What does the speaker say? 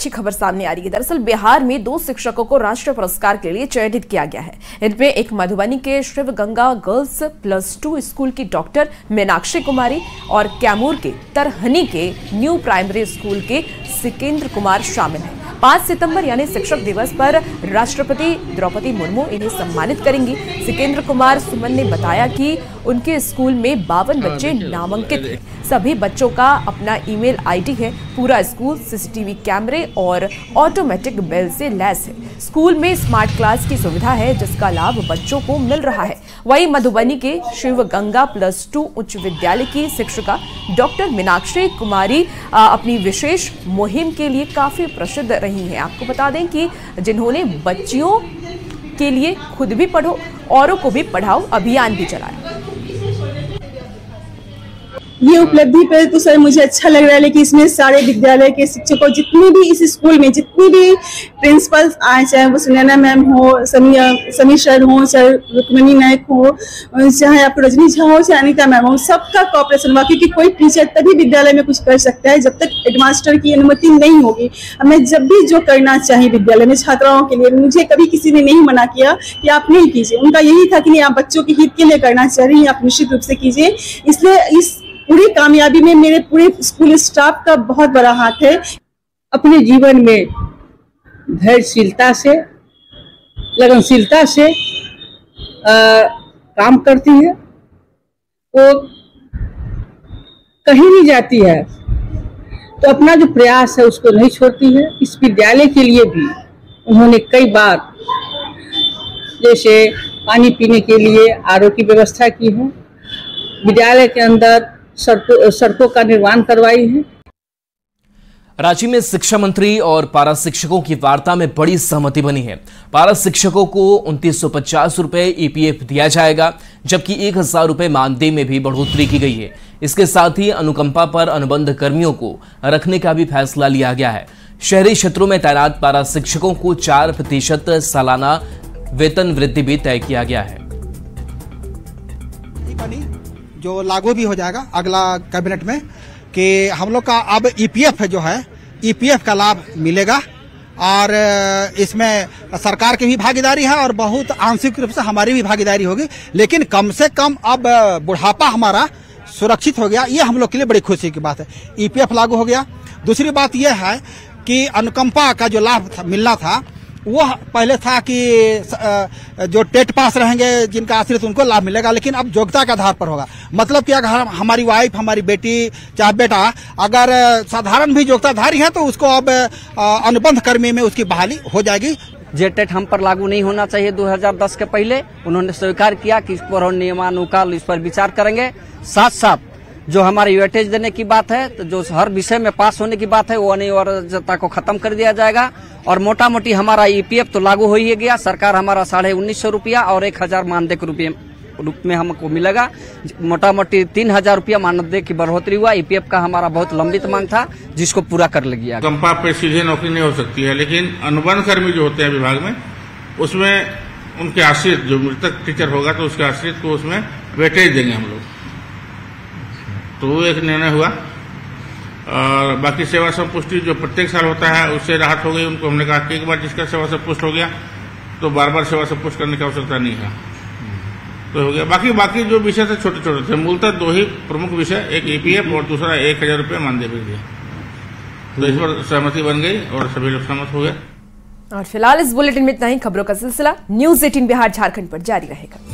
अच्छी खबर सामने आ रही है। दरअसल बिहार में 2 शिक्षकों को राष्ट्रीय पुरस्कार के लिए चयनित किया गया है। इनमें एक मधुबनी के शिव गंगा गर्ल्स +2 स्कूल की डॉक्टर मीनाक्षी कुमारी और कैमूर के तरहनी के न्यू प्राइमरी स्कूल के सिकेंद्र कुमार शामिल हैं। 5 सितंबर यानी शिक्षक दिवस पर राष्ट्रपति द्रौपदी मुर्मू इन्हें सम्मानित करेंगी। सिकेंद्र कुमार सुमन ने बताया कि उनके स्कूल में 52 बच्चे नामांकित हैं। सभी बच्चों का अपना ईमेल आईडी है। पूरा स्कूल सीसीटीवी कैमरे और ऑटोमेटिक बेल से लैस है। स्कूल में स्मार्ट क्लास की सुविधा है जिसका लाभ बच्चों को मिल रहा है। वहीं मधुबनी के शिव गंगा +2 उच्च विद्यालय की शिक्षिका डॉक्टर मीनाक्षी कुमारी अपनी विशेष मुहिम के लिए काफी प्रसिद्ध रही हैं। आपको बता दें कि जिन्होंने बच्चियों के लिए खुद भी पढ़ो औरों को भी पढ़ाओ अभियान भी चलाया। ये उपलब्धि पर तो सर मुझे अच्छा लग रहा है, लेकिन इसमें सारे विद्यालय के शिक्षकों जितने भी इस स्कूल में जितने भी प्रिंसिपल्स आए, चाहे वो सुनैना मैम हो, समी सर हो, चाहे रुक्मिणी नायक हो, चाहे आपको रजनी झा हो, चाहे अनिता मैम हो, सबका कॉपरेशन हुआ। क्योंकि कोई टीचर तभी विद्यालय में कुछ कर सकता है जब तक हेडमास्टर की अनुमति नहीं होगी। मैं जब भी जो करना चाहिए विद्यालय में छात्राओं के लिए, मुझे कभी किसी ने नहीं मना किया कि आप नहीं कीजिए। उनका यही था कि नहीं, आप बच्चों के हित के लिए करना चाह रही हैं, आप निश्चित रूप से कीजिए। इसलिए इस पूरी कामयाबी में मेरे पूरे स्कूल स्टाफ का बहुत बड़ा हाथ है। अपने जीवन में धैर्यशीलता से, लगनशीलता से काम करती है। वो कहीं भी जाती है तो अपना जो प्रयास है उसको नहीं छोड़ती है। इस विद्यालय के लिए भी उन्होंने कई बार जैसे पानी पीने के लिए आरओ की व्यवस्था की है, विद्यालय के अंदर सड़कों का निर्माण करवाई है। रांची में शिक्षा मंत्री और पारा शिक्षकों की वार्ता में बड़ी सहमति बनी है। पारा शिक्षकों को 2950 रुपए ईपीएफ दिया जाएगा, जबकि 1000 रुपए मानदेय में भी बढ़ोतरी की गई है। इसके साथ ही अनुकंपा पर अनुबंध कर्मियों को रखने का भी फैसला लिया गया है। शहरी क्षेत्रों में तैनात पारा शिक्षकों को 4% सालाना वेतन वृद्धि भी तय किया गया है, जो लागू भी हो जाएगा अगला कैबिनेट में, कि हम लोग का अब ईपीएफ जो है, ईपीएफ का लाभ मिलेगा। और इसमें सरकार की भी भागीदारी है और बहुत आंशिक रूप से हमारी भी भागीदारी होगी। लेकिन कम से कम अब बुढ़ापा हमारा सुरक्षित हो गया, ये हम लोग के लिए बड़ी खुशी की बात है। ईपीएफ लागू हो गया। दूसरी बात यह है कि अनुकंपा का जो लाभ मिलना था, वो पहले था कि जो टेट पास रहेंगे जिनका आश्रित उनको लाभ मिलेगा, लेकिन अब योग्यता के आधार पर होगा। मतलब कि अगर हमारी वाइफ, हमारी बेटी, चाहे बेटा अगर साधारण भी योग्यताधारी है तो उसको अब अनुबंध कर्मी में उसकी बहाली हो जाएगी। जेटेट हम पर लागू नहीं होना चाहिए 2010 के पहले। उन्होंने स्वीकार किया कि इस पर नियमानुसार इस पर विचार करेंगे। साथ साथ जो हमारी वेटेज देने की बात है, तो जो हर विषय में पास होने की बात है, वो अनिवार्यता को खत्म कर दिया जाएगा। और मोटा मोटी हमारा ईपीएफ तो लागू हो ही गया। सरकार हमारा 1950 रुपया और 1000 मानदेय के रूप में हमको मिलेगा। मोटा मोटी 3000 रुपया मानदेय की बढ़ोतरी हुआ। ईपीएफ का हमारा बहुत लंबित मांग था जिसको पूरा कर लिया। कंपा पे सीधे नौकरी नहीं हो सकती है, लेकिन अनुबंध कर्मी जो होते हैं विभाग में, उसमें उनके आश्रित जो मृतक टीचर होगा तो उसके आश्रित को उसमें वेटेज देंगे हम लोग। तो वो एक निर्णय हुआ। और बाकी सेवा संपुष्टि जो प्रत्येक साल होता है उससे राहत हो गई। उनको हमने कहा कि एक बार जिसका सेवा संपुष्ट हो गया तो बार बार सेवा संपुष्ट करने की आवश्यकता नहीं है, तो हो गया। बाकी जो विषय थे छोटे छोटे थे, मूलतः 2 ही प्रमुख विषय, एक ईपीएफ और दूसरा 1000 रुपये मानदेय वृद्धि। तो इस पर सहमति बन गई और सभी लोग सहमत हो गए। और फिलहाल इस बुलेटिन में इतना ही। खबरों का सिलसिला न्यूज़ 18 बिहार झारखंड पर जारी रहेगा।